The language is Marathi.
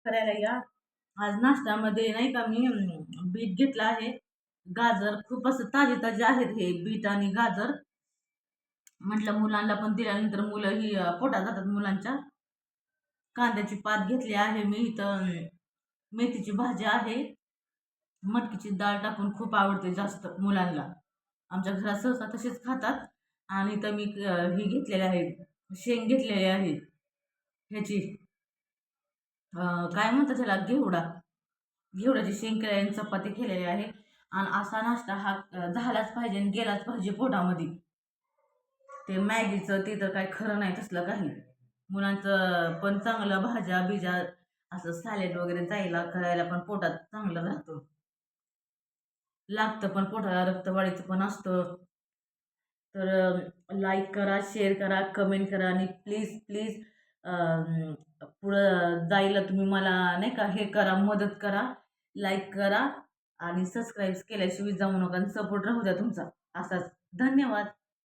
करायला या. आज नाश्त्यामध्ये नाही का मी बीट घेतला आहे, गाजर खूप असं ताजे ताजे आहेत हे बीट आणि गाजर. म्हटलं मुलांना पण दिल्यानंतर मुलं ही पोटात जातात मुलांच्या. कांद्याची पात घेतली आहे मी इथं. मेथीची भाजी आहे. मटकीची डाळ टाकून खूप आवडते जास्त मुलांना. आमच्या घरात सहसा तसेच खातात. आणि इथं मी ही घेतलेले आहे, शेंग घेतलेली आहे ह्याची, काय म्हणतात त्याला, घेवडाची शेंग केली आणि चपाती केलेली आहे. आणि असा नाश्ता हा झालाच पाहिजे आणि गेलाच पाहिजे पोटामध्ये. ते मॅगीचं ते तर काय खरं नाही तसलं काही. मुलांचं पण चांगलं भाज्या बिज्या असं सॅलेड वगैरे जायला करायला पण पोटात चांगलं राहतं. लागतं पण पोटाला, रक्तवाढीचं पण असतं. तर लाईक करा, शेअर करा, कमेंट करा आणि प्लीज प्लीज पुढं जायला तुम्ही मला नाही का हे करा, मदत करा, लाईक करा आणि सबस्क्राईब केल्याशिवाय जाऊ नका आणि सपोर्ट राहू द्या तुमचा असाच. धन्यवाद.